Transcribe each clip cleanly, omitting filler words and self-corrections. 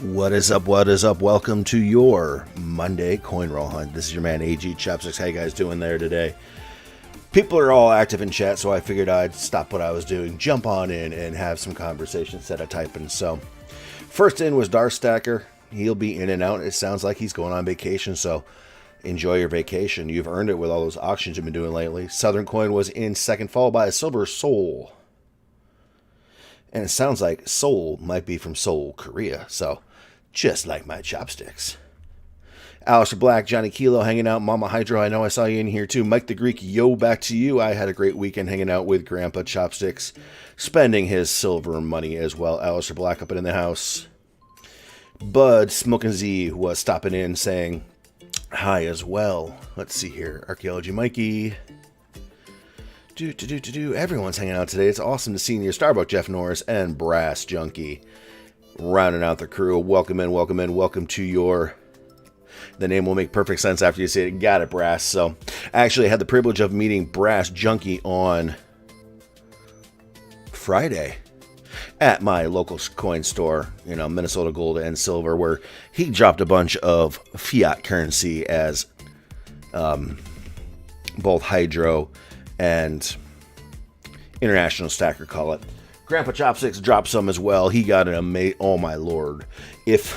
What is up? What is up? Welcome to your Monday coin roll hunt. This is your man AG Chopsticks. How you guys doing there today? People are all active in chat, so I figured I'd stop what I was doing, jump on in, and have some conversation instead of typing. So, first in was Darstacker. He'll be in and out. It sounds like he's going on vacation, so enjoy your vacation. You've earned it with all those auctions you've been doing lately. Southern Coin was in second, followed by a Silver Soul. And it sounds like Seoul might be from Seoul, Korea. So, just like my chopsticks. Alistair Black, Johnny Kilo hanging out. Mama Hydro, I know I saw you in here too. Mike the Greek, yo, back to you. I had a great weekend hanging out with Grandpa Chopsticks, spending his silver money as well. Alistair Black up in the house. Bud Smokin' Z was stopping in saying hi as well. Let's see here. Archaeology Mikey. Everyone's hanging out today. It's awesome to see you. Starbuck Jeff Norris and Brass Junkie rounding out the crew. Welcome in, welcome in, welcome to your... The name will make perfect sense after you say it. Got it, Brass. So, I actually had the privilege of meeting Brass Junkie on Friday at my local coin store, Minnesota Gold and Silver, where he dropped a bunch of fiat currency as both Hydro and International Stacker call it. Grandpa Chopsticks dropped some as well. He got an amazing... Oh, my Lord. If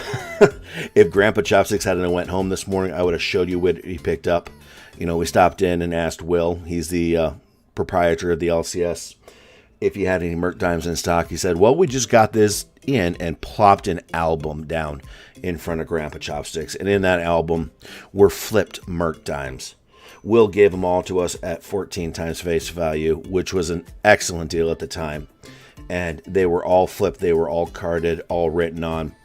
if Grandpa Chopsticks hadn't went home this morning, I would have showed you what he picked up. We stopped in and asked Will. He's the proprietor of the LCS. If he had any Merc Dimes in stock. He said, well, we just got this in and plopped an album down in front of Grandpa Chopsticks. And in that album were flipped Merc Dimes. Will gave them all to us at 14 times face value, which was an excellent deal at the time. And they were all flipped. They were all carded, all written on.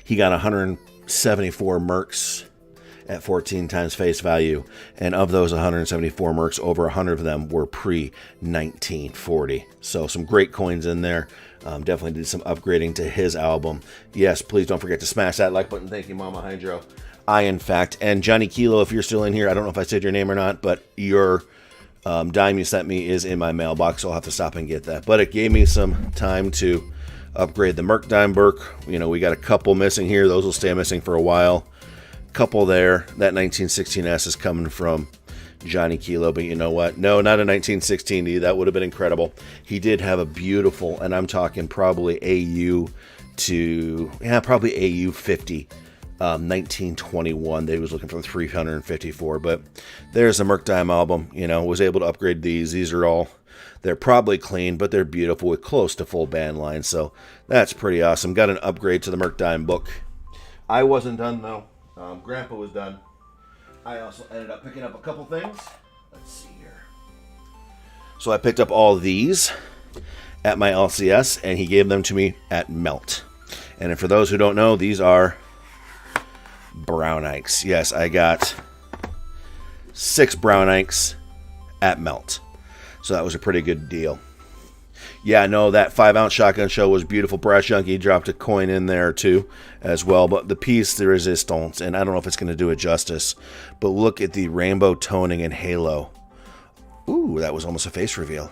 He got 174 Mercs at 14 times face value. And of those 174 Mercs, over 100 of them were pre-1940. So some great coins in there. Definitely did some upgrading to his album. Yes, please don't forget to smash that like button. Thank you, Mama Hydro. In fact, and Johnny Kilo, if you're still in here, I don't know if I said your name or not, but your dime you sent me is in my mailbox, so I'll have to stop and get that. But it gave me some time to upgrade the Merc Dime Burke. We got a couple missing here. Those will stay missing for a while. Couple there. That 1916S is coming from Johnny Kilo, but you know what? No, not a 1916D. That would have been incredible. He did have a beautiful, and I'm talking probably AU to, probably AU 50. 1921 that he was looking for 354, but there's a Merc Dime album. Was able to upgrade these. These are all, they're probably clean, but they're beautiful with close to full band line, so that's pretty awesome. Got an upgrade to the Merc Dime book. I wasn't done though. Grandpa was done. I also ended up picking up a couple things. Let's see here. So I picked up all these at my LCS, and he gave them to me at Melt. And for those who don't know, these are Brown Ikes. Yes, I got 6 Brown Ikes at Melt. So that was a pretty good deal. Yeah, no, that 5-ounce shotgun shell was beautiful. Brass Junkie dropped a coin in there too as well. But the piece de resistance, and I don't know if it's going to do it justice, but look at the rainbow toning and halo. Ooh, that was almost a face reveal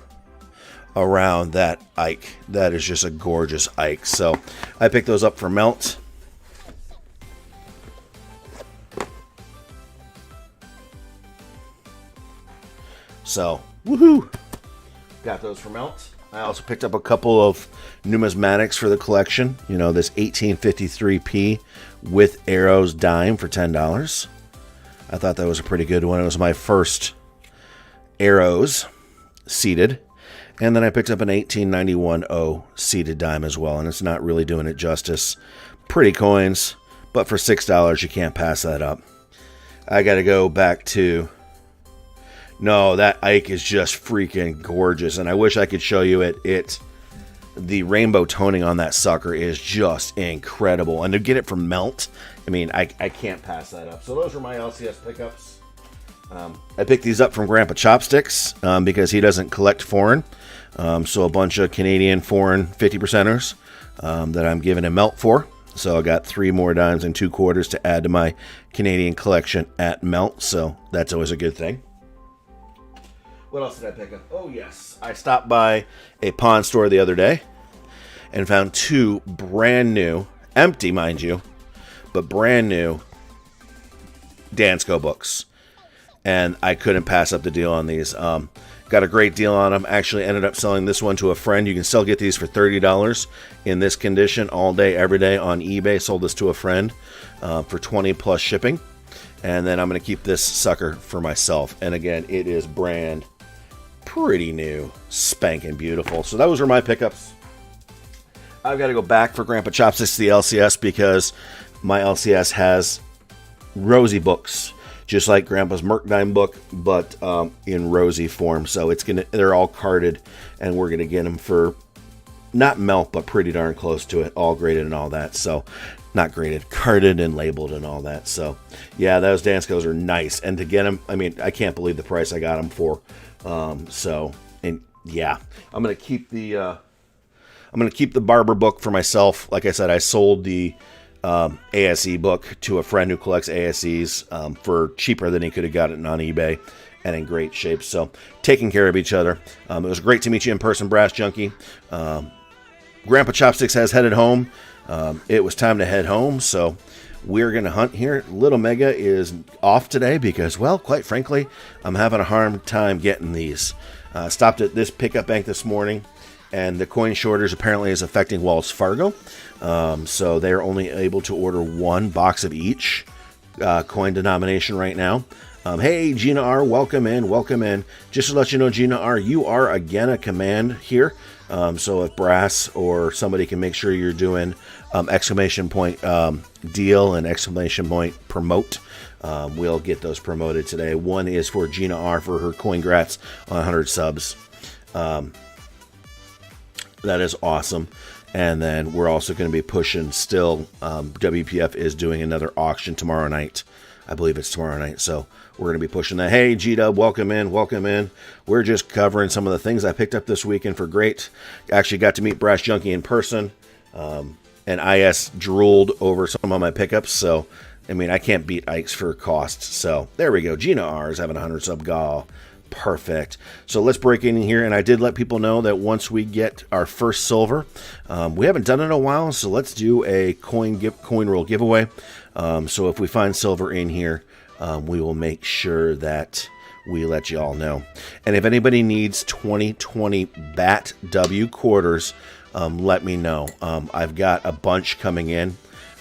around that Ike. That is just a gorgeous Ike. So I picked those up for Melt. So, woohoo! Got those for Melt. I also picked up a couple of numismatics for the collection. This 1853p with arrows dime for $10. I thought that was a pretty good one. It was my first arrows seated. And then I picked up an 1891 seated dime as well. And it's not really doing it justice. Pretty coins, but for $6, you can't pass that up. I got to go back to... No, that Ike is just freaking gorgeous, and I wish I could show you it. The rainbow toning on that sucker is just incredible, and to get it from Melt, I can't pass that up. So those are my LCS pickups. I picked these up from Grandpa Chopsticks because he doesn't collect foreign, so a bunch of Canadian foreign 50%ers that I'm giving him Melt for. So I got 3 more dimes and 2 quarters to add to my Canadian collection at Melt, so that's always a good thing. What else did I pick up? Oh, yes. I stopped by a pawn store the other day and found 2 brand new empty, mind you, but brand new Dansko books. And I couldn't pass up the deal on these. Got a great deal on them. Actually ended up selling this one to a friend. You can still get these for $30 in this condition all day, every day on eBay. Sold this to a friend for $20 plus shipping. And then I'm going to keep this sucker for myself. And again, it is brand pretty new, spanking beautiful. So those are my pickups. I've got to go back for Grandpa Chopsticks to the LCS because my LCS has Rosie books, just like Grandpa's Merkdime book, but in Rosie form. So they're all carded, and we're gonna get them for not melt, but pretty darn close to it, all graded and all that. So not graded, carded and labeled and all that. So yeah, those Danskos are nice, and to get them, I mean, I can't believe the price I got them for. And yeah, I'm gonna keep the barber book for myself. Like I said, I sold the ASE book to a friend who collects ASEs for cheaper than he could have gotten on eBay, and in great shape. So taking care of each other. It was great to meet you in person, Brass Junkie. Grandpa Chopsticks has headed home. It was time to head home, so we're going to hunt here. Little Mega is off today because, well, quite frankly, I'm having a hard time getting these. Stopped at this pickup bank this morning, and the coin shortage apparently is affecting Wells Fargo. So they're only able to order one box of each coin denomination right now. Hey, Gina R., welcome in, welcome in. Just to let you know, Gina R., you are again a command here. So if Brass or somebody can make sure you're doing exclamation point deal and exclamation point promote, we'll get those promoted today. One is for Gina R. for her coin grats on 100 subs. That is awesome. And then we're also going to be pushing still. WPF is doing another auction tomorrow night. I believe it's tomorrow night. So we're going to be pushing that. Hey, G-Dub, welcome in. Welcome in. We're just covering some of the things I picked up this weekend for great. Actually got to meet Brass Junkie in person. And IS drooled over some of my pickups. So, I mean, I can't beat Ike's for cost. So there we go. Gina R is having 100 sub gall. Perfect. So let's break in here, and I did let people know that once we get our first silver, we haven't done it in a while, so let's do a coin roll giveaway. So if we find silver in here, we will make sure that we let you all know. And if anybody needs 2020 BAT W quarters, let me know. I've got a bunch coming in.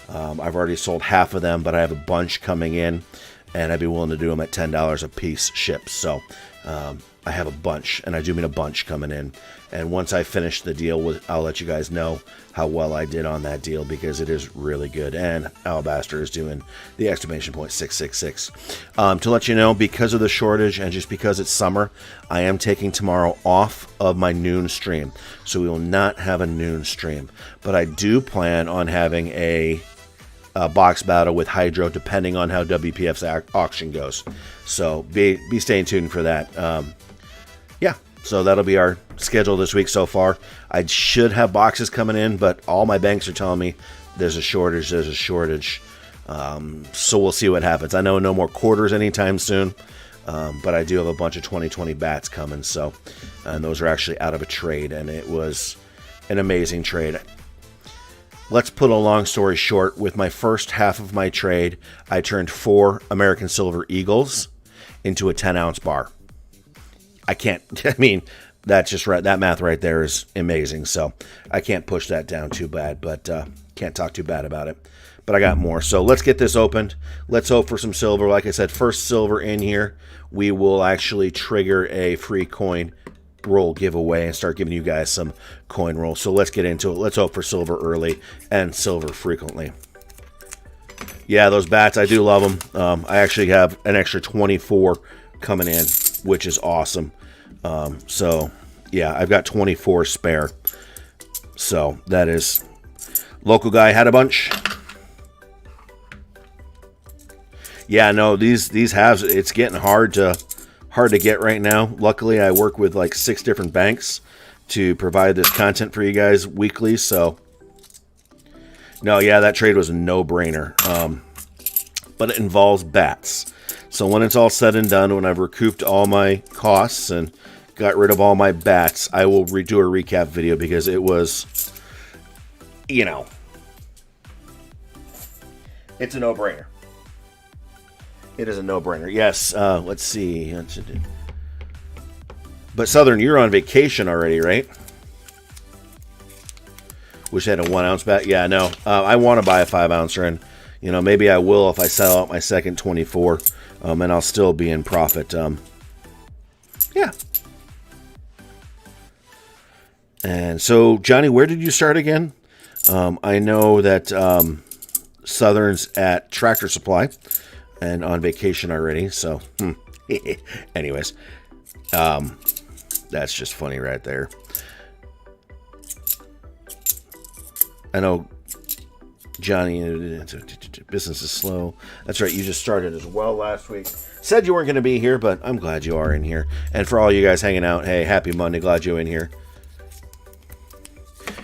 I've already sold half of them, but I have a bunch coming in, and I'd be willing to do them at $10 a piece shipped. So I have a bunch, and I do mean a bunch coming in. And once I finish the deal, I'll let you guys know how well I did on that deal, because it is really good. And Alabaster is doing the exclamation point 666. To let you know, because of the shortage and just because it's summer, I am taking tomorrow off of my noon stream. So we will not have a noon stream. But I do plan on having a box battle with Hydro, depending on how WPF's auction goes. So be staying tuned for that. Yeah, so that'll be our schedule this week so far. I should have boxes coming in, but all my banks are telling me there's a shortage. So we'll see what happens. I know no more quarters anytime soon, but I do have a bunch of 2020 bats coming. So, and those are actually out of a trade, and it was an amazing trade. Let's put a long story short. With my first half of my trade, I turned 4 American Silver Eagles into a 10-ounce bar. I mean, that's just right. That math right there is amazing. So I can't push that down too bad, but can't talk too bad about it. But I got more. So let's get this opened. Let's hope for some silver. Like I said, first silver in here, we will actually trigger a free coin roll giveaway and start giving you guys some coin rolls. So let's get into it. Let's hope for silver early and silver frequently. Yeah, those bats, I do love them. I actually have an extra 24 coming in, which is awesome. So yeah, I've got 24 spare. So that is, local guy had a bunch. Yeah, no, these halves, it's getting hard to get right now. Luckily, I work with like 6 different banks to provide this content for you guys weekly. So no, yeah, that trade was a no-brainer. But it involves bats. So when it's all said and done, when I've recouped all my costs and got rid of all my bats, I will do a recap video, because it was, you know, It's a no-brainer. It is a no-brainer. Yes. Let's see. But Southern, you're on vacation already, right? Wish I had a 1 ounce bag. Yeah, no. I want to buy a 5 ouncer, and maybe I will if I sell out my second 24, and I'll still be in profit. Yeah. And so, Johnny, where did you start again? I know that Southern's at Tractor Supply and on vacation already. So, anyways, that's just funny right there. I know, Johnny, business is slow. That's right, you just started as well last week. Said you weren't going to be here, but I'm glad you are in here. And for all you guys hanging out, hey, happy Monday, glad you're in here.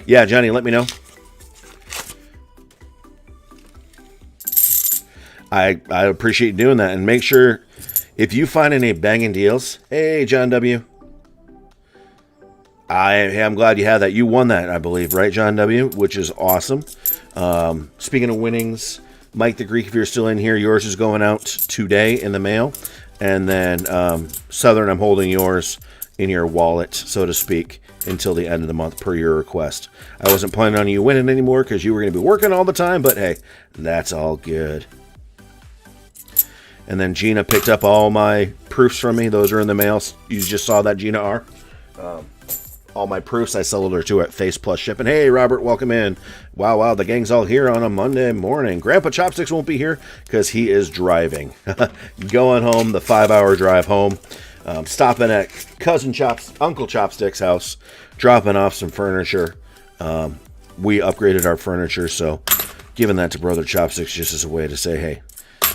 Yeah, Johnny, let me know. I appreciate you doing that. And make sure, if you find any banging deals, hey, John W., I'm glad you had that. You won that, I believe, right, John W., which is awesome. Speaking of winnings, Mike the Greek, if you're still in here, yours is going out today in the mail. And then Southern, I'm holding yours in your wallet, so to speak, until the end of the month per your request. I wasn't planning on you winning anymore because you were going to be working all the time, but hey, that's all good. And then Gina picked up all my proofs from me. Those are in the mail. You just saw that, Gina R. All my proofs I sold her to at Face Plus Shipping. Hey, Robert, welcome in. Wow, the gang's all here on a Monday morning. Grandpa Chopsticks won't be here because he is driving. Going home, the 5-hour drive home. Stopping at Uncle Chopstick's house, dropping off some furniture. We upgraded our furniture, so giving that to Brother Chopsticks just as a way to say, hey,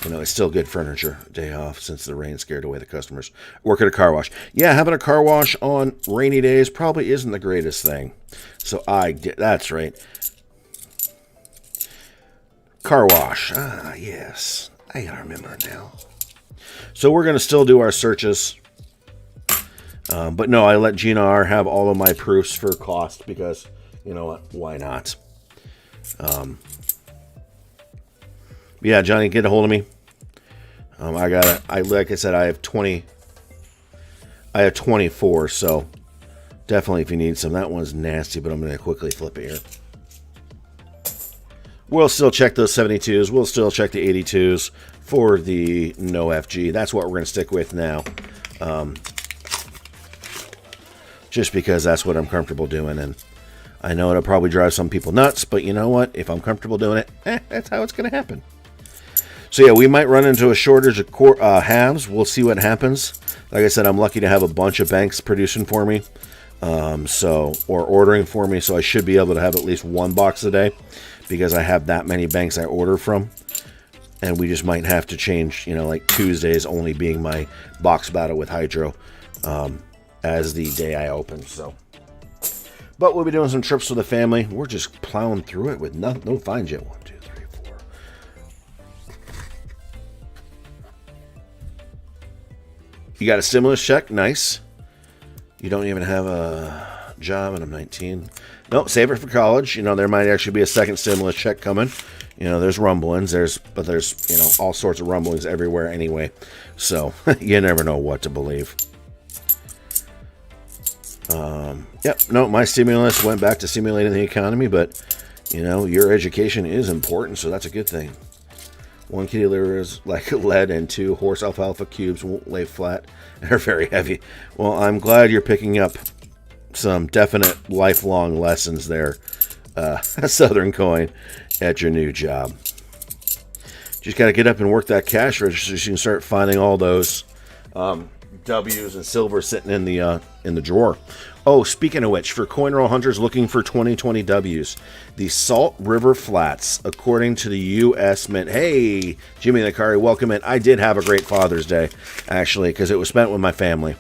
it's still good furniture. Day off since the rain scared away the customers. Work at a car wash. Yeah, having a car wash on rainy days probably isn't the greatest thing. So that's right. Car wash. Ah, yes. I gotta remember now. So we're going to still do our searches. But no, I let Gina R have all of my proofs for cost because, you know what, why not? Yeah, Johnny, get a hold of me. Like I said, I have 24, so definitely if you need some. That one's nasty, but I'm going to quickly flip it here. We'll still check those 72s. We'll still check the 82s for the no FG. That's what we're going to stick with now. Just because that's what I'm comfortable doing, and I know it'll probably drive some people nuts, but you know what? If I'm comfortable doing it, that's how it's going to happen. So yeah, we might run into a shortage of halves. We'll see what happens. Like I said, I'm lucky to have a bunch of banks producing for me, or ordering for me, so I should be able to have at least one box a day because I have that many banks I order from. And we just might have to change, like Tuesdays only being my box battle with Hydro as the day I open. So, but we'll be doing some trips with the family. We're just plowing through it with no fines yet. 1, 2, 3, 4. You got a stimulus check? Nice. You don't even have a job, and I'm 19. Nope, save it for college. There might actually be a second stimulus check coming. There's rumblings. There's all sorts of rumblings everywhere anyway. So you never know what to believe. No, my stimulus went back to stimulating the economy, but your education is important, so that's a good thing. 1 kitty litter is like lead, and 2 horse alfalfa cubes won't lay flat and are very heavy. Well, I'm glad you're picking up some definite lifelong lessons there, Southern Coin, at your new job. Just got to get up and work that cash register so you can start finding all those W's and silver sitting in the drawer. Oh, speaking of which, for coin roll hunters looking for 2020 W's, the Salt River Flats, according to the U.S. Mint. Hey, Jimmy Nakari, welcome in. I did have a great Father's Day, actually, because it was spent with my family.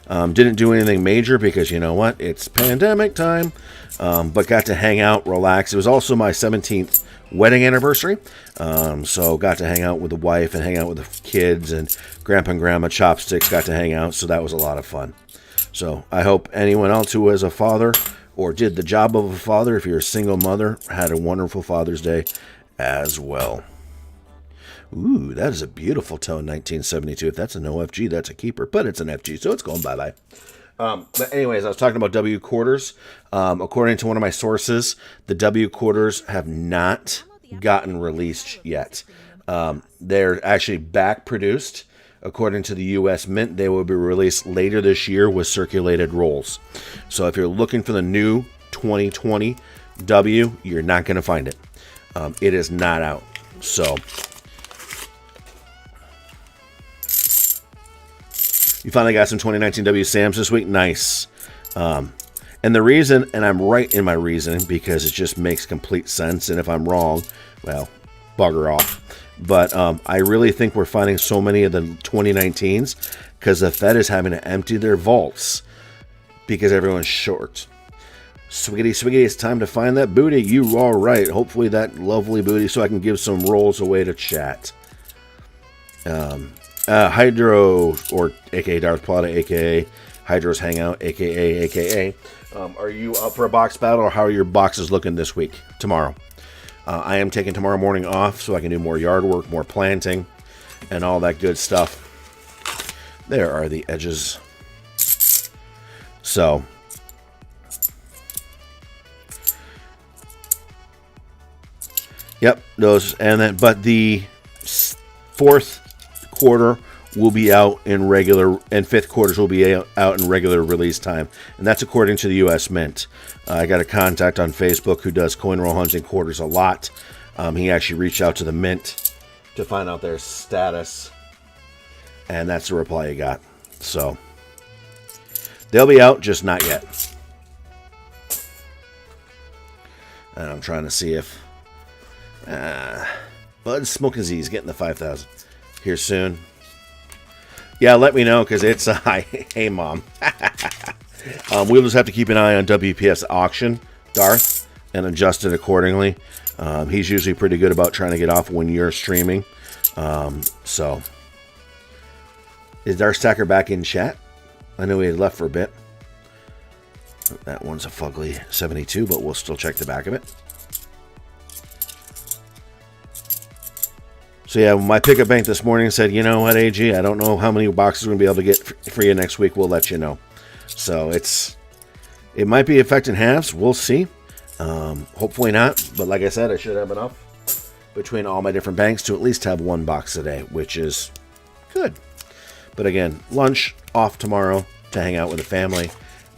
Didn't do anything major because, you know what, it's pandemic time, but got to hang out, relax. It was also my 17th wedding anniversary, so got to hang out with the wife and hang out with the kids, and Grandpa and Grandma Chopsticks got to hang out, so that was a lot of fun. So I hope anyone else who was a father or did the job of a father, if you're a single mother, had a wonderful Father's Day as well. Ooh, that is a beautiful tone, 1972. If that's an OFG, that's a keeper, but it's an FG, so it's going bye-bye. But anyways, I was talking about W quarters. According to one of my sources, the W quarters have not gotten released yet. They're actually back produced. According to the U.S. Mint, they will be released later this year with circulated rolls. So if you're looking for the new 2020 W, you're not going to find it. It is not out. So you finally got some 2019 W Sams this week. Nice. And the reason, and I'm right in my reasoning because it just makes complete sense. And if I'm wrong, well, bugger off. But I really think we're finding so many of the 2019s because the Fed is having to empty their vaults because everyone's short. Swiggity, swiggity, it's time to find that booty. You are right. Hopefully that lovely booty so I can give some rolls away to chat. Hydro, or a.k.a. Darth Plata, a.k.a. Hydro's Hangout, a.k.a. Are you up for a box battle, or how are your boxes looking this week, tomorrow? I am taking tomorrow morning off so I can do more yard work, more planting, and all that good stuff. There are the edges. So, yep, those, and then, but the fourth quarter will be out in regular, and fifth quarters will be out in regular release time, and that's according to the U.S. Mint. I got a contact on Facebook who does coin roll hunting quarters a lot. He actually reached out to the Mint to find out their status, and that's the reply he got. So they'll be out, just not yet. And I'm trying to see if Bud Smoking Z is getting the 5,000 here soon. Yeah, let me know, because it's hey, Mom. We'll just have to keep an eye on WPS auction, Darth, and adjust it accordingly. He's usually pretty good about trying to get off when you're streaming. So, is Darth Stacker back in chat? I know he had left for a bit. That one's a fugly 72, but we'll still check the back of it. So yeah, my pickup bank this morning said, you know what, AG, I don't know how many boxes we're going to be able to get for you next week. We'll let you know. So it might be affecting halves. We'll see. Hopefully not. But like I said, I should have enough between all my different banks to at least have one box a day, which is good. But again, lunch off tomorrow to hang out with the family,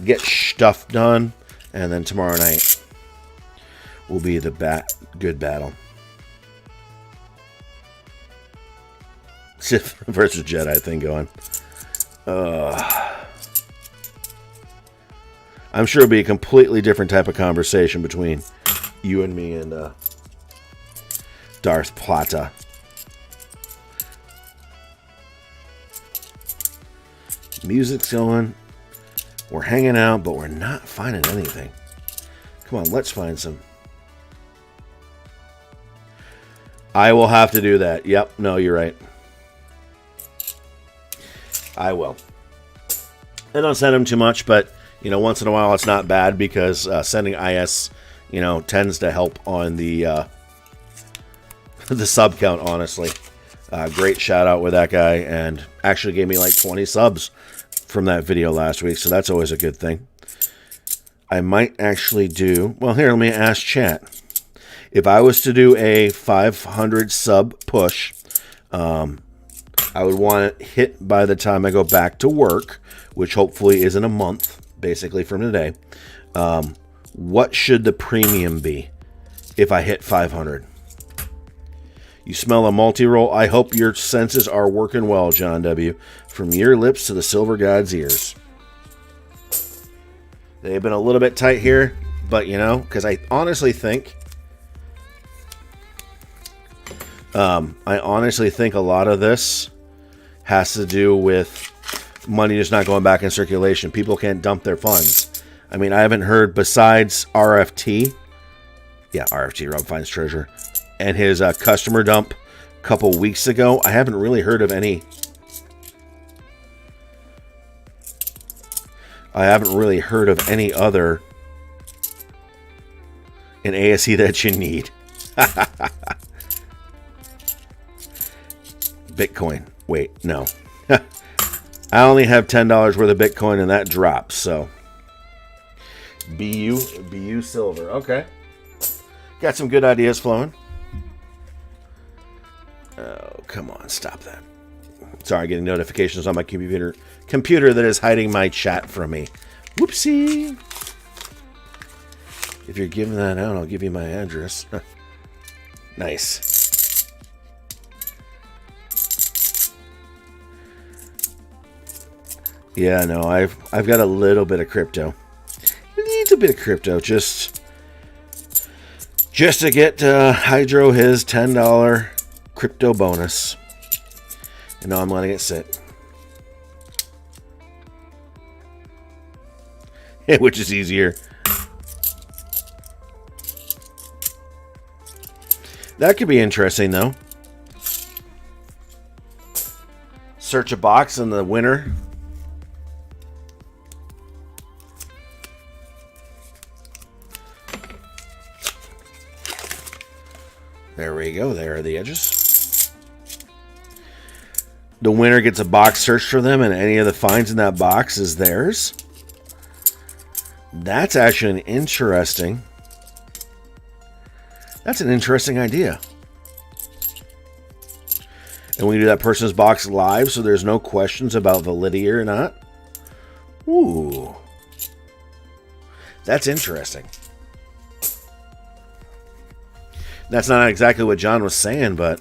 get stuff done, and then tomorrow night will be the good battle. Sith versus Jedi thing going. I'm sure it'll be a completely different type of conversation between you and me and Darth Plata. Music's going. We're hanging out, but we're not finding anything. Come on, let's find some. I will have to do that. Yep, no, you're right. I will. I don't send them too much, but, you know, once in a while it's not bad because sending IS, you know, tends to help on the the sub count, honestly. Great shout out with that guy, and actually gave me like 20 subs from that video last week, so that's always a good thing. I might actually do, well, here, let me ask chat. If I was to do a 500 sub push, I would want it hit by the time I go back to work, which hopefully is in a month, basically from today. What should the premium be if I hit 500? You smell a multi-roll. I hope your senses are working well, John W. From your lips to the silver god's ears. They've been a little bit tight here, but, you know, because I honestly think a lot of this has to do with money just not going back in circulation. People can't dump their funds. I mean, I haven't heard, besides RFT, Rob Finds Treasure, and his customer dump a couple weeks ago, I haven't really heard of any. I haven't really heard of any other in ASE that you need. Bitcoin. Wait, no. I only have $10 worth of Bitcoin, and that drops. So, BU silver. Okay. Got some good ideas flowing. Oh, come on. Stop that. Sorry, getting notifications on my computer that is hiding my chat from me. Whoopsie. If you're giving that out, I'll give you my address. Nice. Yeah, no, I've got a little bit of crypto. Needs a bit of crypto just to get Hydro his $10 crypto bonus. And now I'm letting it sit. Which is easier. That could be interesting, though. Search a box and the winner. There we go. There are the edges. The winner gets a box searched for them, and any of the finds in that box is theirs. That's actually an interesting... That's an interesting idea. And we do that person's box live, so there's no questions about validity or not. Ooh. That's interesting. That's not exactly what John was saying, but...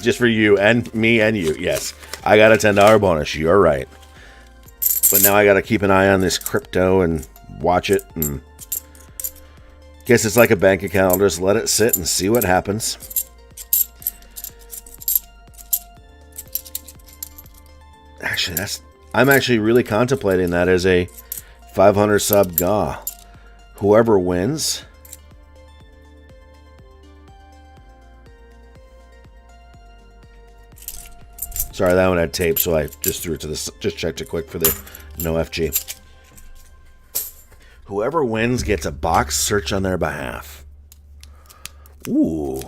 Just for you and me and you. Yes. I got a $10 bonus. You're right. But now I got to keep an eye on this crypto and watch it. And guess it's like a bank account. I'll just let it sit and see what happens. Actually, I'm actually really contemplating that as a 500 sub GA. Whoever wins... Sorry, that one had tape, so I just threw it to this. Just checked it quick for the no FG. Whoever wins gets a box search on their behalf. Ooh.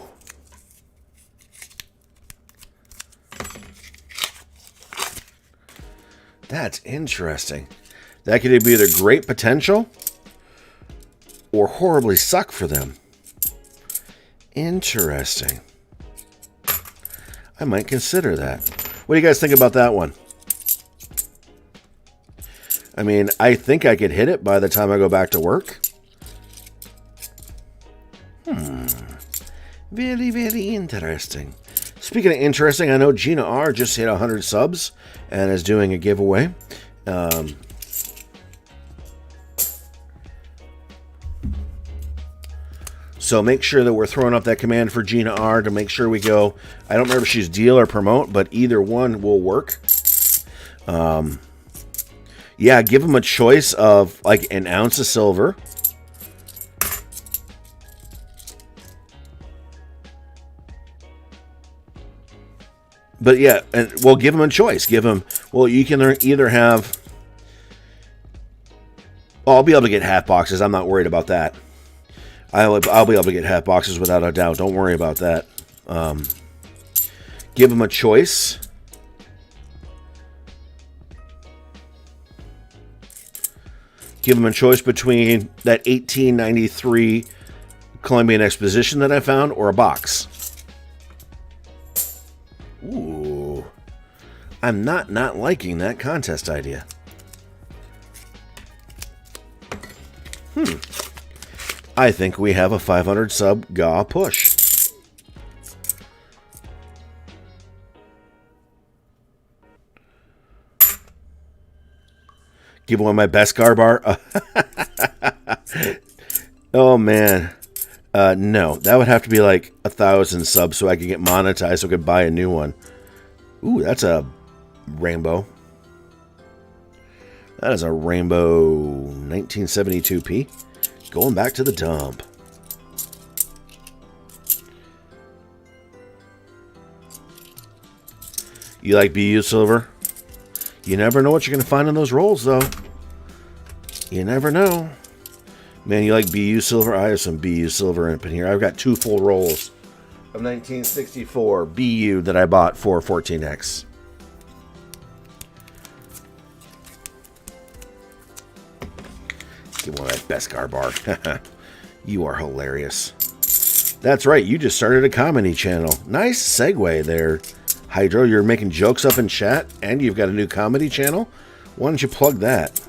That's interesting. That could be either great potential or horribly suck for them. Interesting. I might consider that. What do you guys think about that one? I mean, I think I could hit it by the time I go back to work. Very, very interesting. Speaking of interesting, I know Gina R just hit 100 subs and is doing a giveaway. So make sure that we're throwing up that command for Gina R to make sure we go. I don't remember if she's deal or promote, but either one will work. Yeah, give them a choice of like an ounce of silver. But yeah, and we'll give them a choice. Give them, well, you can either have... Oh, I'll be able to get half boxes. I'm not worried about that. I'll be able to get half boxes without a doubt. Don't worry about that. Give them a choice. Give them a choice between that 1893 Columbian Exposition that I found or a box. Ooh. I'm not liking that contest idea. I think we have a 500 sub GA push. Give one my best Garbar. Oh man. No, that would have to be like 1,000 subs so I could get monetized so I could buy a new one. Ooh, that's a rainbow. That is a rainbow 1972p. Going back to the dump. You like BU silver? You never know what you're going to find in those rolls, though. You never know. Man, you like BU silver? I have some BU silver up in here. I've got 2 full rolls of 1964 BU that I bought for 14X. Give one of that Beskar bar. You are hilarious. That's right, you just started a comedy channel. Nice segue there, Hydro. You're making jokes up in chat, and you've got a new comedy channel? Why don't you plug that?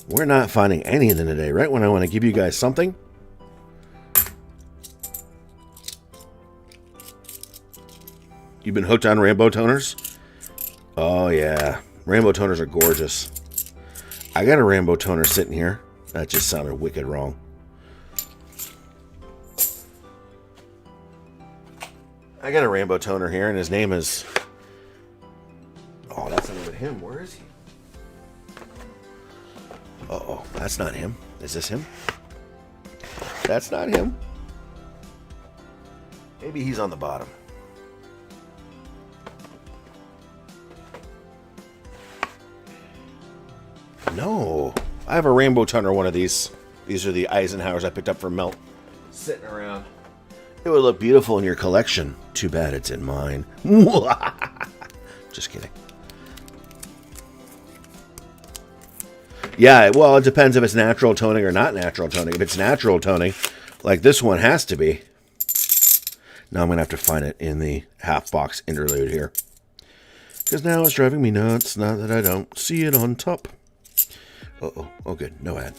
We're not finding anything today, right when I want to give you guys something? You've been hooked on rainbow toners? Oh, yeah. Rainbow toners are gorgeous. I got a rainbow toner sitting here. That just sounded wicked wrong. I got a rainbow toner here, and his name is... Oh, that's not even him. Where is he? Uh-oh, that's not him. Is this him? That's not him. Maybe he's on the bottom. No. I have a rainbow toner, one of these. These are the Eisenhowers I picked up from Melt. Sitting around. It would look beautiful in your collection. Too bad it's in mine. Just kidding. Yeah, well, it depends if it's natural toning or not natural toning. If it's natural toning, like this one has to be. Now I'm going to have to find it in the half box interlude here. Because now it's driving me nuts, now that I don't see it on top. Uh-oh. Oh, good. No ad.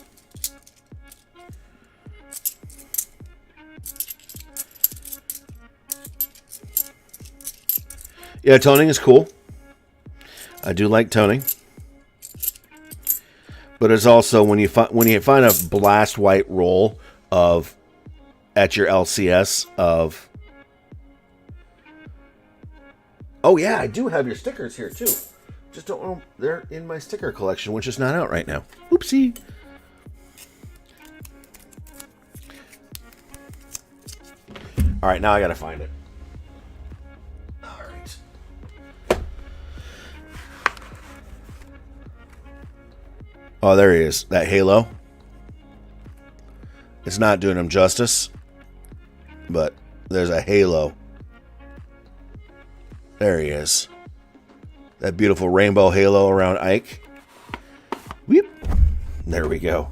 Yeah, toning is cool. I do like toning. But it's also when you find a blast white roll of at your LCS of. Oh yeah, I do have your stickers here too. Just don't know they're in my sticker collection, which is not out right now. Oopsie. All right, now I gotta find it. All right. Oh, there he is. That halo. It's not doing him justice, but there's a halo. There he is. That beautiful rainbow halo around Ike. Weep. There we go.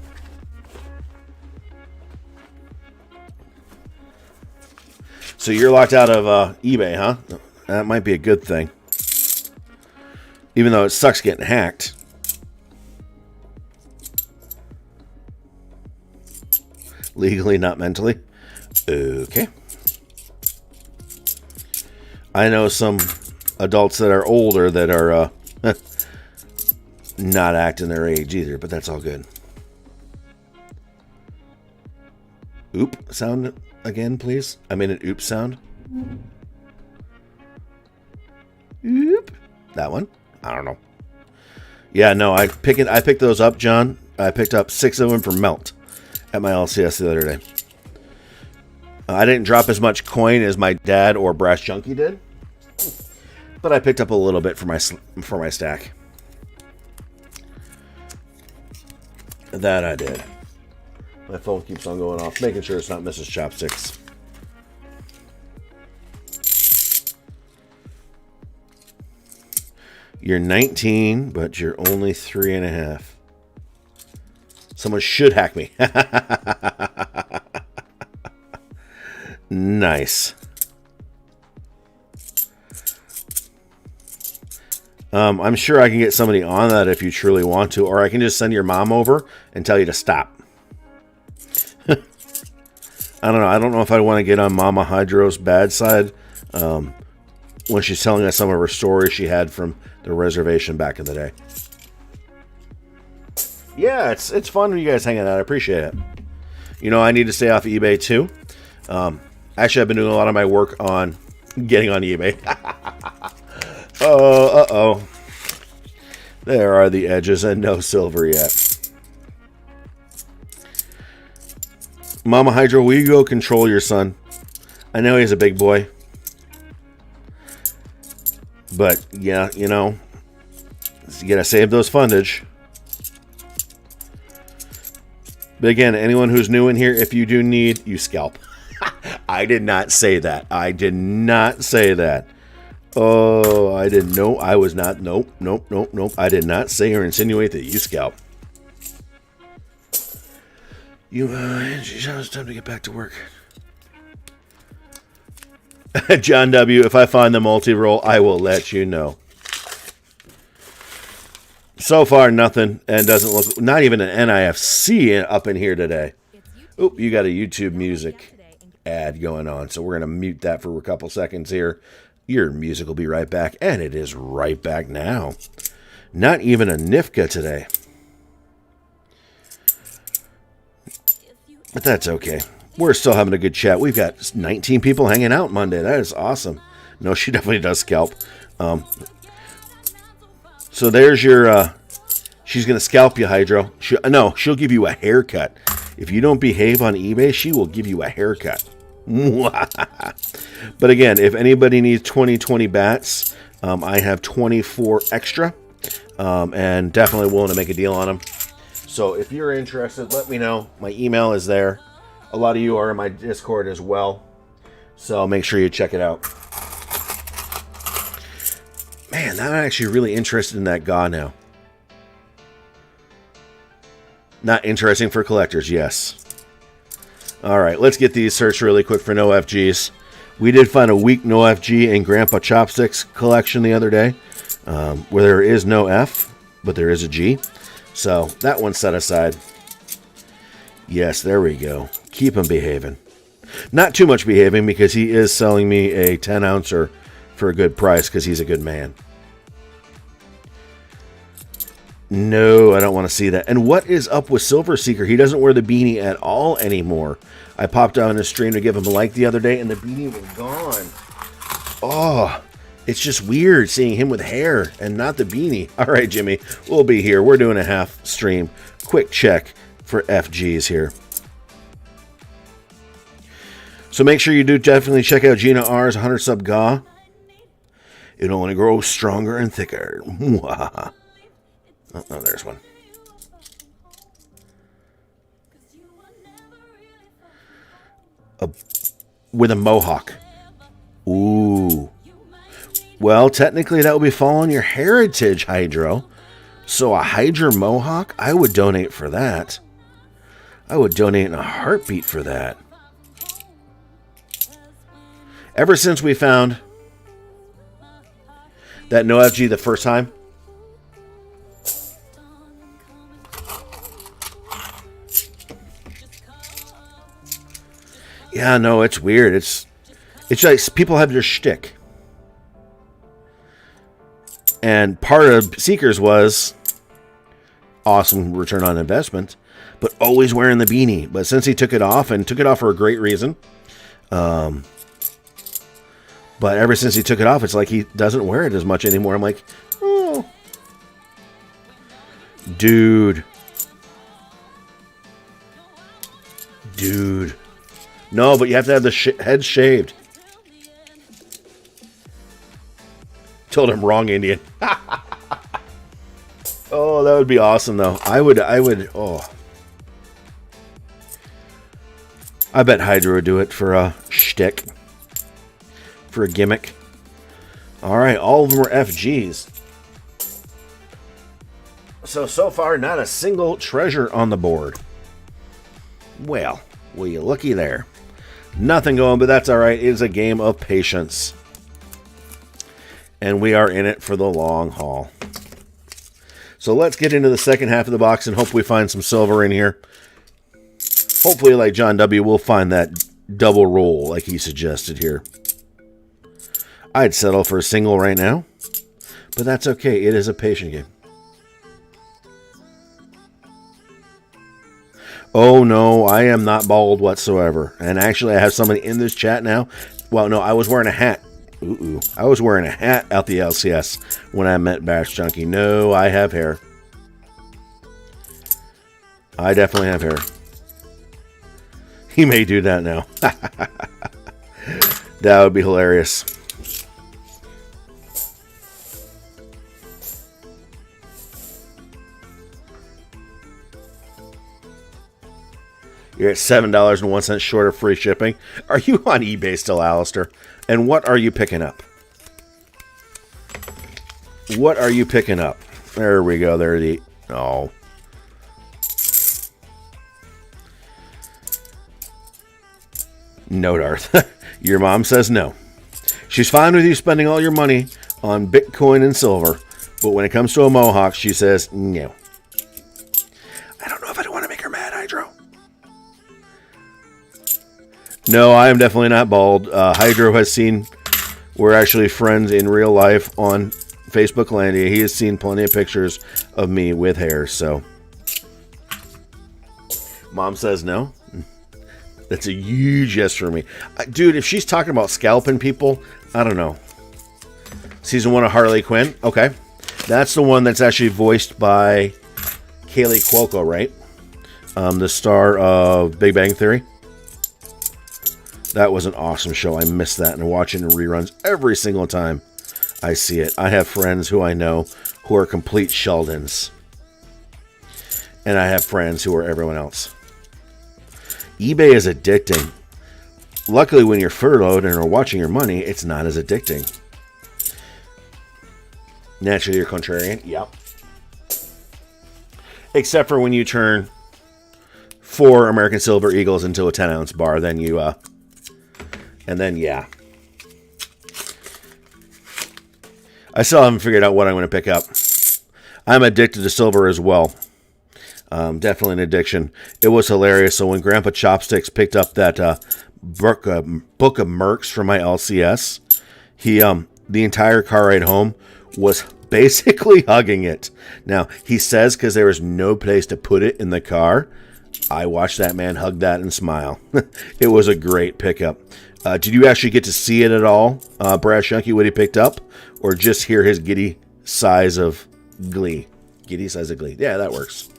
So you're locked out of eBay, huh? That might be a good thing. Even though it sucks getting hacked. Legally, not mentally. Okay. I know some adults that are older that are not acting their age either, but that's all good. Oop sound again, please. I made an oop sound. Oop. That one? I don't know. Yeah, no, I picked those up, John. I picked up 6 of them from Melt at my LCS the other day. I didn't drop as much coin as my dad or Brass Junkie did, but I picked up a little bit for my stack. That I did. My phone keeps on going off, making sure it's not Mrs. Chopsticks. You're 19, but you're only 3.5. Someone should hack me. Nice. I'm sure I can get somebody on that if you truly want to, or I can just send your mom over and tell you to stop. I don't know. I don't know if I want to get on Mama Hydro's bad side when she's telling us some of her stories she had from the reservation back in the day. Yeah, it's fun when you guys hanging out. I appreciate it. You know, I need to stay off eBay too. Actually, I've been doing a lot of my work on getting on eBay. Uh-oh. There are the edges and no silver yet. Mama Hydro, will you go control your son? I know he's a big boy. But yeah, you know, you gotta save those fundage. But again, anyone who's new in here, if you do need, you scalp. I did not say that. I did not say that. Oh, I didn't know. I was not. Nope, nope, nope, nope. I did not say or insinuate that you scalp. It's time to get back to work. John W., if I find the multi-roll, I will let you know. So far, nothing, and doesn't look, not even an NIFC up in here today. Oop, you got a YouTube music ad going on, so we're going to mute that for a couple seconds here. Your music will be right back, and it is right back now. Not even a NIFCA today. But that's okay. We're still having a good chat. We've got 19 people hanging out Monday. That is awesome. No, she definitely does scalp. So there's your... she's going to scalp you, Hydro. She'll give you a haircut. If you don't behave on eBay, she will give you a haircut. But again, if anybody needs 2020 bats, I have 24 extra. And definitely willing to make a deal on them. So if you're interested, let me know. My email is there. A lot of you are in my Discord as well. So make sure you check it out. Man, I'm actually really interested in that GA now. Not interesting for collectors, yes. Alright, let's get these searched really quick for no FGs. We did find a weak no FG in Grandpa Chopsticks collection the other day. Where there is no F, but there is a G. So that one's set aside. Yes, there we go. Keep him behaving. Not too much behaving because he is selling me a 10 ouncer for a good price because he's a good man. No, I don't want to see that. And what is up with Silver Seeker? He doesn't wear the beanie at all anymore. I popped on his stream to give him a like the other day and the beanie was gone. Oh, it's just weird seeing him with hair and not the beanie. All right, Jimmy, we'll be here. We're doing a half stream. Quick check for FGs here. So make sure you do definitely check out Gina R's 100 sub GA. It only grows stronger and thicker. Oh, there's one. With a mohawk. Ooh. Well, technically that would be following your heritage, Hydro. So a Hydra mohawk, I would donate for that. I would donate in a heartbeat for that. Ever since we found that no FG the first time, yeah, no, it's weird. It's like people have their shtick. And part of Seekers was awesome return on investment, but always wearing the beanie. But since he took it off, and took it off for a great reason, but ever since he took it off, it's like he doesn't wear it as much anymore. I'm like, oh, dude. No, but you have to have the head shaved. Told him wrong, Indian. Oh, that would be awesome, though. I would, oh. I bet Hydra would do it for a shtick. For a gimmick. Alright, all of them are FGs. So far, not a single treasure on the board. Well, you looky there. Nothing going, but that's alright. It is a game of patience. And we are in it for the long haul. So let's get into the second half of the box and hope we find some silver in here. Hopefully, like John W., we'll find that double roll like he suggested here. I'd settle for a single right now, but that's okay. It is a patient game. Oh, no, I am not bald whatsoever. And actually, I have somebody in this chat now. Well, no, I was wearing a hat. I was wearing a hat out the LCS when I met Bash Junkie. No, I have hair. I definitely have hair. He may do that now. That would be hilarious. You're at $7.01 short of free shipping. Are you on eBay still, Alistair? And what are you picking up? What are you picking up? There we go. There the... Oh. No, Darth. Your mom says no. She's fine with you spending all your money on Bitcoin and silver, but when it comes to a mohawk, she says no. I don't know if I want to make her mad, Hydro. No, I am definitely not bald. Hydro has seen... We're actually friends in real life on Facebook Landia. He has seen plenty of pictures of me with hair, so... Mom says no. That's a huge yes for me. Dude, if she's talking about scalping people, I don't know. Season 1 of Harley Quinn? Okay. That's the one that's actually voiced by Kaylee Cuoco, right? The star of Big Bang Theory. That was an awesome show. I miss that and I watch it in reruns every single time I see it. I have friends who I know who are complete Sheldons. And I have friends who are everyone else. eBay is addicting. Luckily, when you're furloughed and are watching your money, it's not as addicting. Naturally, you're contrarian. Yep. Except for when you turn 4 American Silver Eagles into a 10-ounce bar, then you, and then, yeah. I still haven't figured out what I'm going to pick up. I'm addicted to silver as well. Definitely an addiction. It was hilarious. So when Grandpa Chopsticks picked up that book of Mercs for my LCS, he the entire car ride home was basically hugging it. Now, he says because there was no place to put it in the car, I watched that man hug that and smile. It was a great pickup. Did you actually get to see it at all, Brad Shunky, what he picked up? Or just hear his giddy sighs of glee? Giddy sighs of glee. Yeah, that works.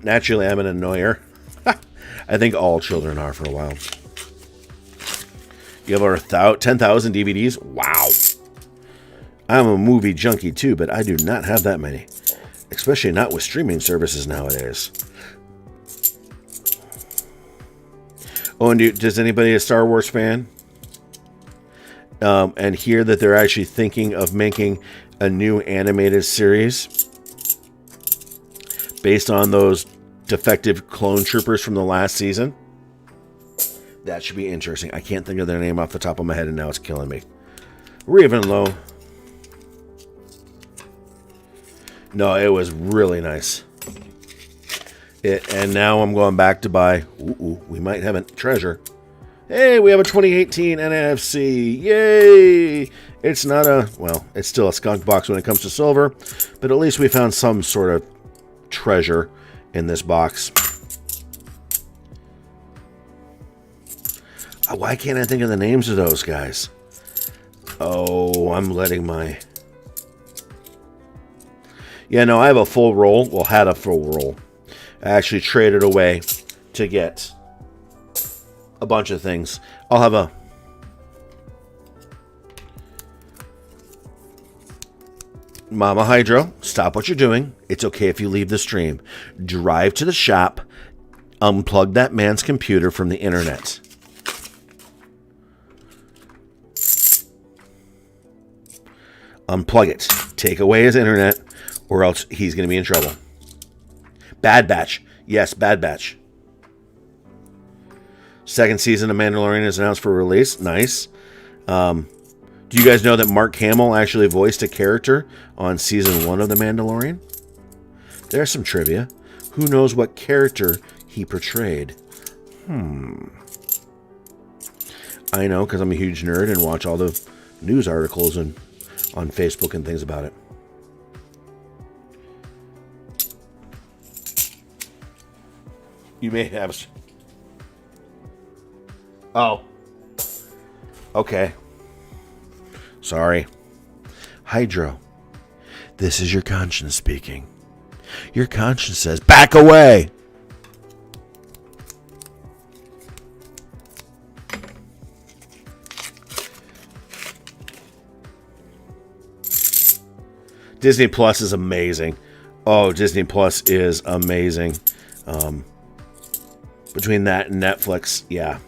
Naturally, I'm an annoyer. I think all children are for a while. You have over 10,000 DVDs? Wow. I'm a movie junkie too, but I do not have that many. Especially not with streaming services nowadays. Oh, and does anybody a Star Wars fan? And hear that they're actually thinking of making a new animated series based on those defective clone troopers from the last season? That should be interesting. I can't think of their name off the top of my head, and now it's killing me. Ravenlow. No, it was really nice. And now I'm going back to buy... Ooh, we might have a treasure. Hey, we have a 2018 NFC. Yay! It's not a... Well, it's still a skunk box when it comes to silver, but at least we found some sort of treasure in this box. Why can't I think of the names of those guys? Oh, I'm letting my... Yeah, no, I have a full roll. Well, had a full roll. I actually traded away to get a bunch of things. I'll have a... Mama Hydro, stop what you're doing. It's okay if you leave the stream. Drive to the shop. Unplug that man's computer from the internet. Unplug it. Take away his internet, or else he's going to be in trouble. Bad Batch. Yes, Bad Batch. Second season of Mandalorian is announced for release. Nice. Do you guys know that Mark Hamill actually voiced a character on season 1 of The Mandalorian? There's some trivia. Who knows what character he portrayed? I know, because I'm a huge nerd and watch all the news articles and on Facebook and things about it. You may have... Oh. Okay. Sorry. Hydro. This is your conscience speaking. Your conscience says, back away! Disney Plus is amazing. Oh, Disney Plus is amazing. Between that and Netflix, yeah.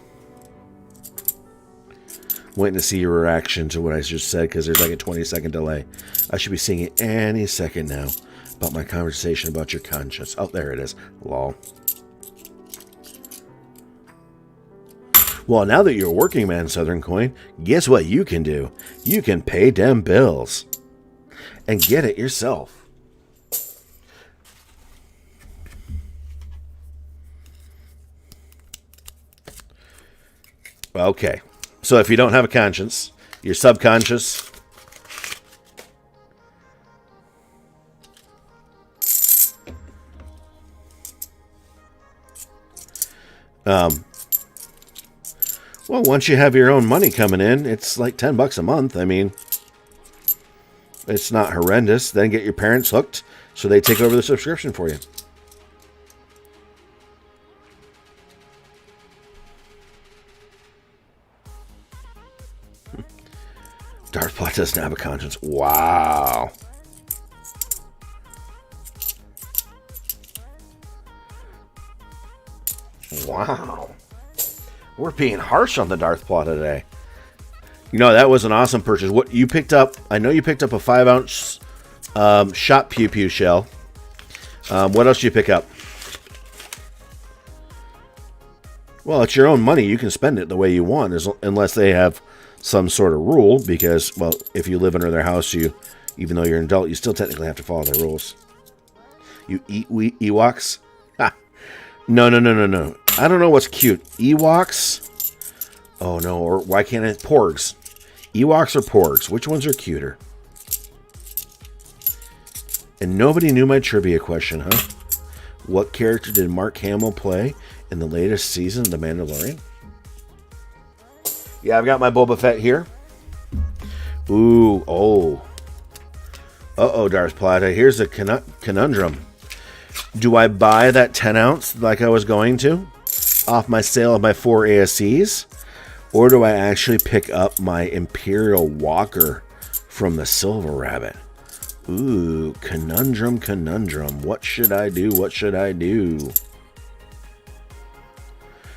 Waiting to see your reaction to what I just said because there's like a 20-second delay. I should be seeing it any second now about my conversation about your conscience. Oh, there it is. Lol. Well, now that you're a working man, Southern Coin, guess what you can do? You can pay them bills and get it yourself. Okay. So if you don't have a conscience, you're subconscious. Well, once you have your own money coming in, it's like $10 a month. I mean, it's not horrendous. Then get your parents hooked so they take over the subscription for you. Darth Plot doesn't have a conscience. Wow. Wow. We're being harsh on the Darth Plot today. You know, that was an awesome purchase. What you picked up, I know you picked up a 5-ounce shot Pew Pew shell. What else did you pick up? Well, it's your own money. You can spend it the way you want, unless they have some sort of rule, because, well, if you live under their house, even though you're an adult, you still technically have to follow their rules. You eat Ewoks? Ha! No. I don't know what's cute. Ewoks? Oh, no, or why can't it? Porgs. Ewoks or Porgs? Which ones are cuter? And nobody knew my trivia question, huh? What character did Mark Hamill play in the latest season of The Mandalorian? Yeah, I've got my Boba Fett here. Ooh, oh. Uh-oh, Darth Plata. Here's a conundrum. Do I buy that 10-ounce like I was going to off my sale of my 4 ASCs? Or do I actually pick up my Imperial Walker from the Silver Rabbit? Ooh, conundrum. What should I do?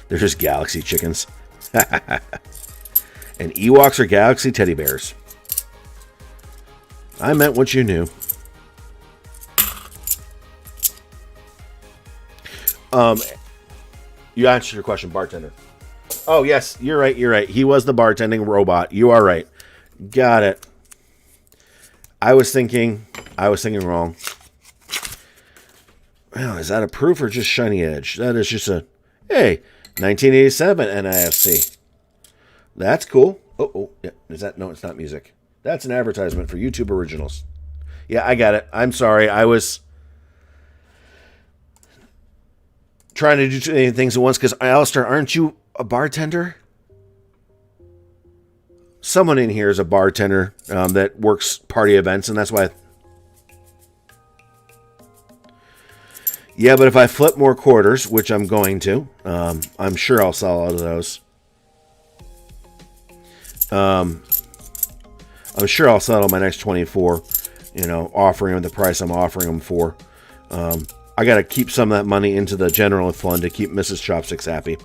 They're just galaxy chickens. And Ewoks are galaxy teddy bears. I meant what you knew. You answered your question, bartender. Oh, yes, you're right. He was the bartending robot. You are right. Got it. I was thinking wrong. Well, is that a proof or just shiny edge? That is just a, hey, 1987 NIFC. That's cool. Oh, yeah. Is that? No, it's not music. That's an advertisement for YouTube Originals. Yeah, I got it. I'm sorry. I was trying to do too many things at once because, Alistair, aren't you a bartender? Someone in here is a bartender that works party events, and that's why. Yeah, but if I flip more quarters, which I'm going to, I'm sure I'll sell out of those. I'm sure I'll settle my next 24, offering them the price I'm offering them for. I got to keep some of that money into the general fund to keep Mrs. Chopsticks happy.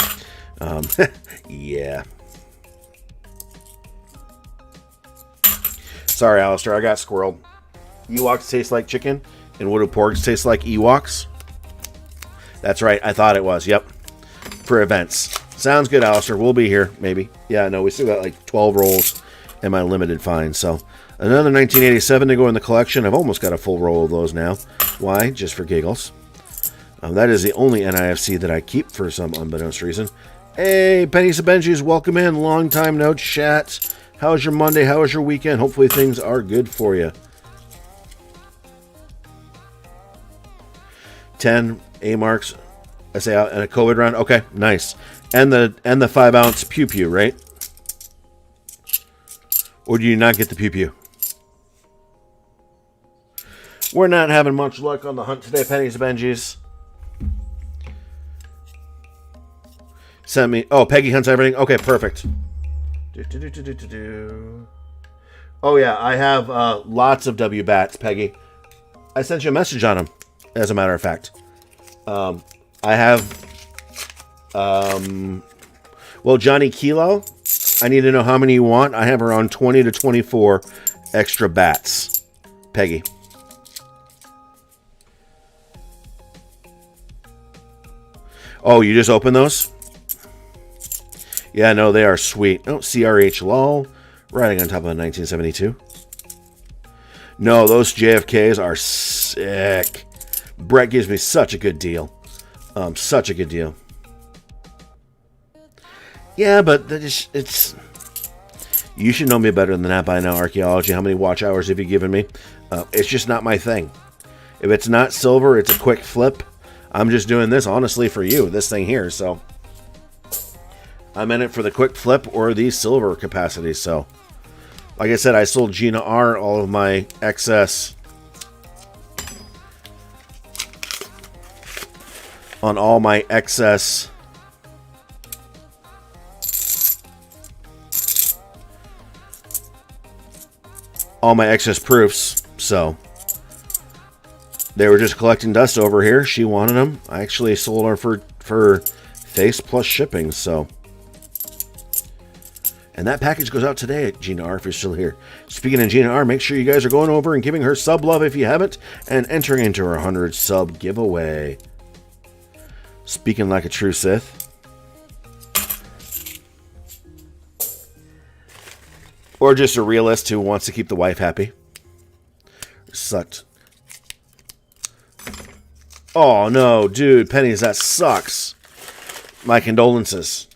Yeah. Sorry, Alistair, I got squirreled. Ewoks taste like chicken, and what do porgs taste like? Ewoks? That's right, I thought it was, yep. For events. Sounds good, Alistair. We'll be here, maybe. Yeah, no, we still got like 12 rolls in my limited find. So, another 1987 to go in the collection. I've almost got a full roll of those now. Why? Just for giggles. That is the only NIFC that I keep for some unbeknownst reason. Hey, Pennies and Benjis, welcome in. Long time no chat. How's your Monday? How was your weekend? Hopefully things are good for you. 10 A-marks. I say out and a COVID round. Okay, nice. And the 5-ounce Pew Pew, right? Or do you not get the Pew Pew? We're not having much luck on the hunt today, Pennies and Benjis. Send me. Oh, Peggy hunts everything. Okay, perfect. Oh yeah, I have lots of W bats, Peggy. I sent you a message on them, as a matter of fact. I have, well, Johnny Kilo, I need to know how many you want. I have around 20 to 24 extra bats. Peggy. Oh, you just opened those? Yeah, no, they are sweet. Oh, CRH LOL, riding on top of a 1972. No, those JFKs are sick. Brett gives me such a good deal. Such a good deal. Yeah, but it's... You should know me better than that by now, Archaeology. How many watch hours have you given me? It's just not my thing. If it's not silver, it's a quick flip. I'm just doing this, honestly, for you, this thing here, so... I'm in it for the quick flip or the silver capacity, so... Like I said, I sold Gina R all of my excess on all my excess proofs. So they were just collecting dust over here. She wanted them. I actually sold her for face plus shipping. So. And that package goes out today at Gina R if you're still here. Speaking of Gina R, make sure you guys are going over and giving her sub love if you haven't, and entering into her 100 sub giveaway. Speaking like a true Sith. Or just a realist who wants to keep the wife happy. Sucked. Oh no, dude, Pennies, that sucks. My condolences.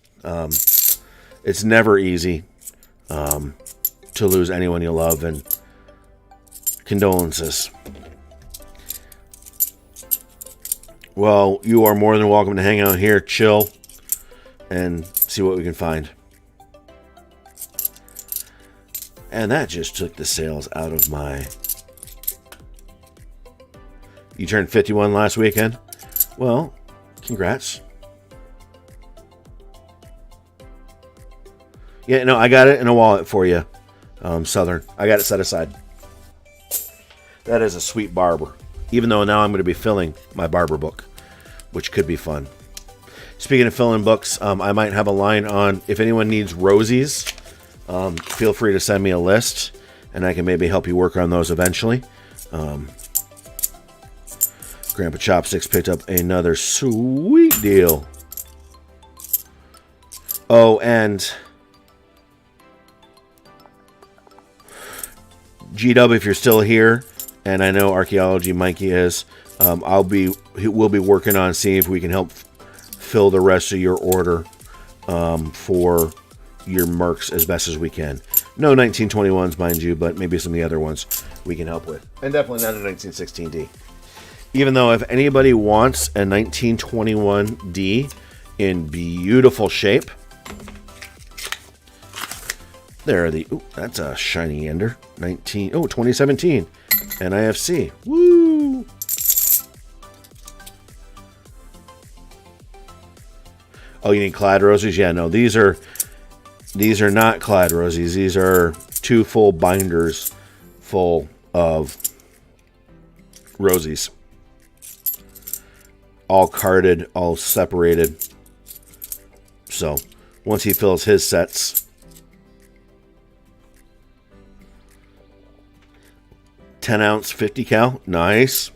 It's never easy to lose anyone you love, and condolences. Well, you are more than welcome to hang out here, chill, and see what we can find. And that just took the sales out of my... You turned 51 last weekend? Well, congrats. Yeah, no, I got it in a wallet for you, Southern. I got it set aside. That is a sweet barber. Even though now I'm going to be filling my barber book, which could be fun. Speaking of filling books, I might have a line on, if anyone needs rosies, feel free to send me a list, and I can maybe help you work on those eventually. Grandpa Chopsticks picked up another sweet deal. Oh, and... G-Dub, if you're still here, and I know Archaeology Mikey is, we'll be working on seeing if we can help fill the rest of your order for your mercs as best as we can. No 1921s, mind you, but maybe some of the other ones we can help with. And definitely not a 1916D. Even though if anybody wants a 1921D in beautiful shape, there are the... Ooh, that's a shiny ender. 2017. NIFC. Woo! Oh, you need clad rosies? Yeah, no, these are not clad rosies. These are 2 full binders full of rosies. All carded, all separated. So, once he fills his sets... 10 ounce 50 cal. Nice.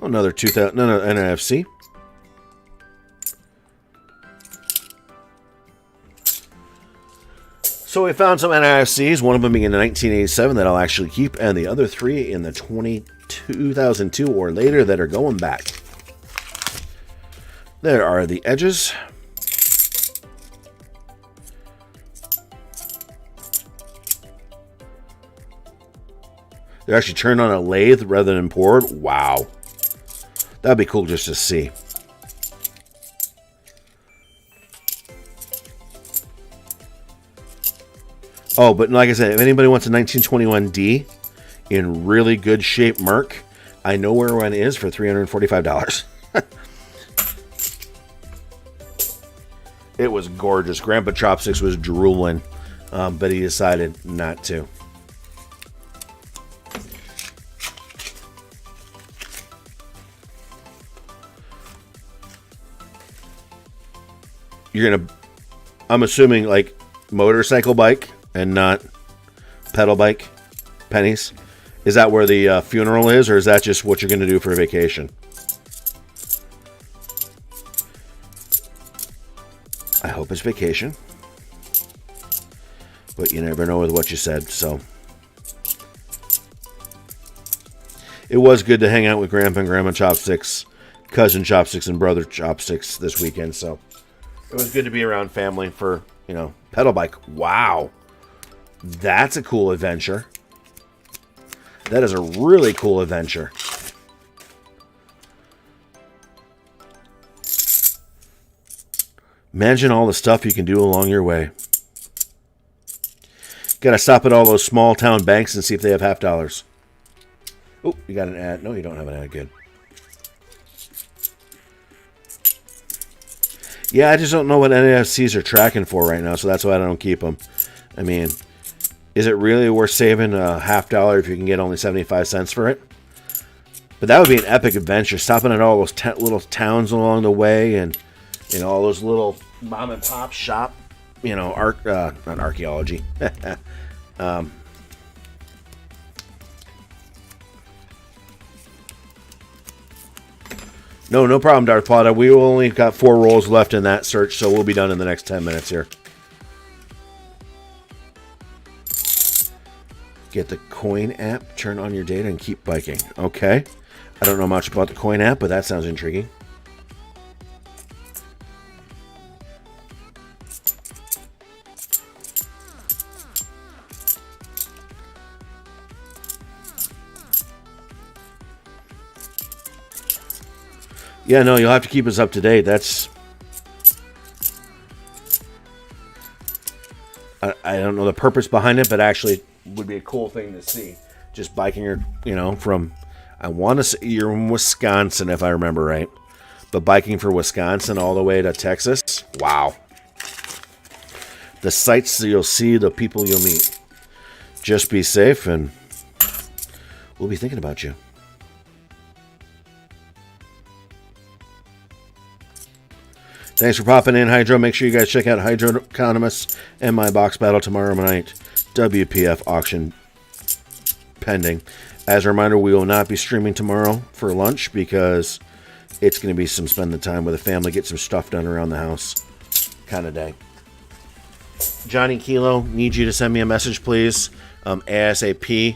Another 2000. No, NFC. So we found some NIFCs, one of them being in the 1987 that I'll actually keep, and the other 3 in the 2002 or later that are going back. There are the edges. They're actually turned on a lathe rather than poured. Wow. That'd be cool just to see. Oh, but like I said, if anybody wants a 1921D in really good shape Merc, I know where one is for $345. It was gorgeous. Grandpa Chopsticks was drooling, but he decided not to. you're going to, I'm assuming, like, motorcycle bike and not pedal bike pennies. Is that where the funeral is, or is that just what you're going to do for a vacation? I hope it's vacation. But you never know with what you said, so. It was good to hang out with Grandpa and Grandma Chopsticks, Cousin Chopsticks, and Brother Chopsticks this weekend, so. It was good to be around family for, you know, pedal bike. Wow. That's a cool adventure. That is a really cool adventure. Imagine all the stuff you can do along your way. Got to stop at all those small town banks and see if they have $50. Oh, you got an ad. No, you don't have an ad. Good. Yeah, I just don't know what NFCs are tracking for right now, so that's why I don't keep them. I mean, is it really worth saving a $50 if you can get only 75 cents for it? But that would be an epic adventure, stopping at all those little towns along the way, and you know, all those little mom and pop shop, you know, not archaeology. No problem, Darth Plata. We only got 4 rolls left in that search, so we'll be done in the next 10 minutes here. Get the coin app, turn on your data, and keep biking. Okay. I don't know much about the coin app, but that sounds intriguing. Yeah, no, you'll have to keep us up to date. That's... I don't know the purpose behind it, but actually would be a cool thing to see. Just biking, you know, from... I want to say you're in Wisconsin, if I remember right. But biking from Wisconsin all the way to Texas. Wow. The sights that you'll see, the people you'll meet. Just be safe, and we'll be thinking about you. Thanks for popping in, Hydro. Make sure you guys check out Hydro Economist and my box battle tomorrow night. WPF auction pending. As a reminder, we will not be streaming tomorrow for lunch because it's going to be some spending time with the family, get some stuff done around the house kind of day. Johnny Kilo, need you to send me a message, please, ASAP,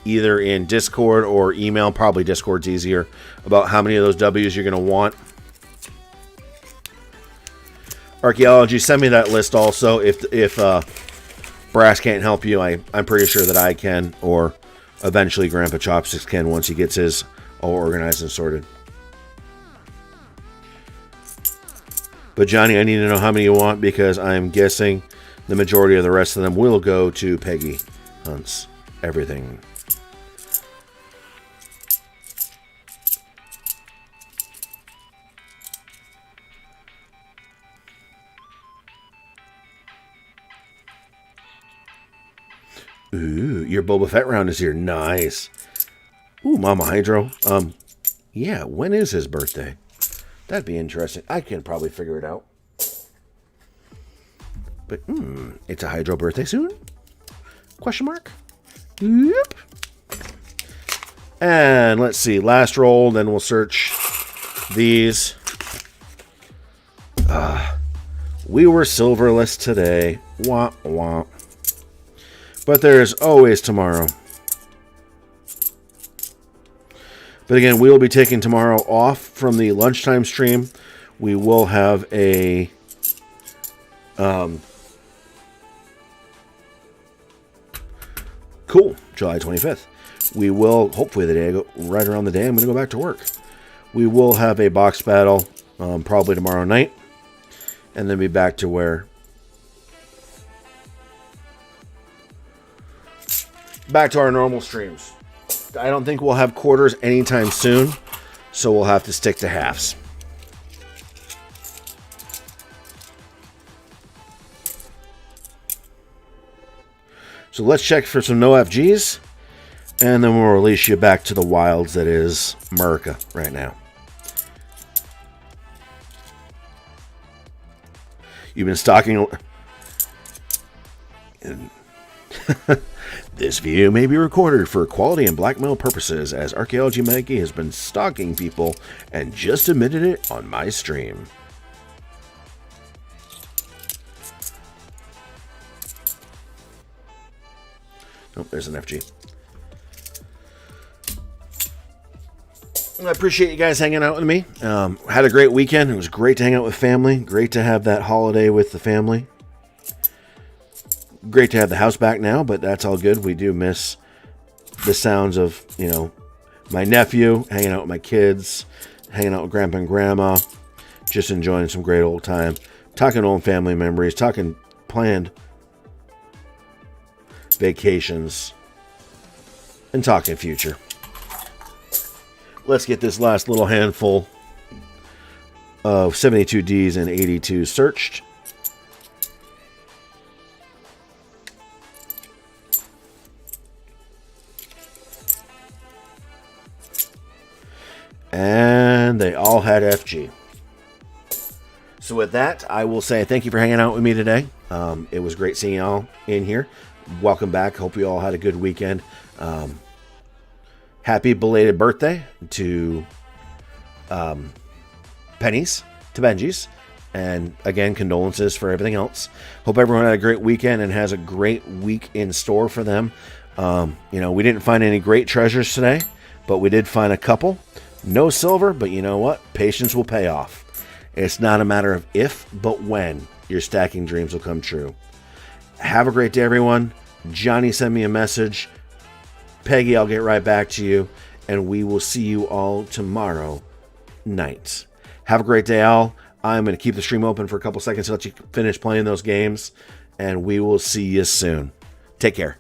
either in Discord or email. Probably Discord's easier, about how many of those W's you're going to want. Archaeology, send me that list also. If Brass can't help you, I'm pretty sure that I can, or eventually Grandpa Chopsticks can once he gets his all organized and sorted. But Johnny, I need to know how many you want, because I'm guessing the majority of the rest of them will go to Peggy Hunt's everything. Ooh, your Boba Fett round is here. Nice. Ooh, Mama Hydro. Yeah, when is his birthday? That'd be interesting. I can probably figure it out. But, it's a Hydro birthday soon? Question mark? Yep. And let's see. Last roll, then we'll search these. We were silverless today. Wah, wah. But there's always tomorrow. But again, we will be taking tomorrow off from the lunchtime stream. We will have a cool, July 25th. We will, hopefully the day, right around the day I'm going to go back to work. We will have a box battle probably tomorrow night. And then be back to where... back to our normal streams. I don't think we'll have quarters anytime soon, so we'll have to stick to halves. So let's check for some no FGs, and then we'll release you back to the wilds that is America right now. You've been stalking. This video may be recorded for quality and blackmail purposes, as Archaeology Mikey has been stalking people and just admitted it on my stream. Oh, there's an FG. I appreciate you guys hanging out with me. Had a great weekend. It was great to hang out with family. Great to have that holiday with the family. Great to have the house back now, but that's all good. We do miss the sounds of, you know, my nephew, hanging out with my kids, hanging out with grandpa and grandma, just enjoying some great old time, talking old family memories, talking planned vacations, and talking future. Let's get this last little handful of 72Ds and 82s searched. And they all had FG. So with that, I will say thank you for hanging out with me today. It was great seeing y'all in here. Welcome back. Hope you all had a good weekend. Happy belated birthday to Penny's, to Benji's. And again, condolences for everything else. Hope everyone had a great weekend and has a great week in store for them. You know, we didn't find any great treasures today, but we did find a couple. No silver, but you know what? Patience will pay off. It's not a matter of if, but when your stacking dreams will come true. Have a great day, everyone. Johnny sent me a message. Peggy, I'll get right back to you. And we will see you all tomorrow night. Have a great day, all. I'm going to keep the stream open for a couple seconds to let you finish playing those games. And we will see you soon. Take care.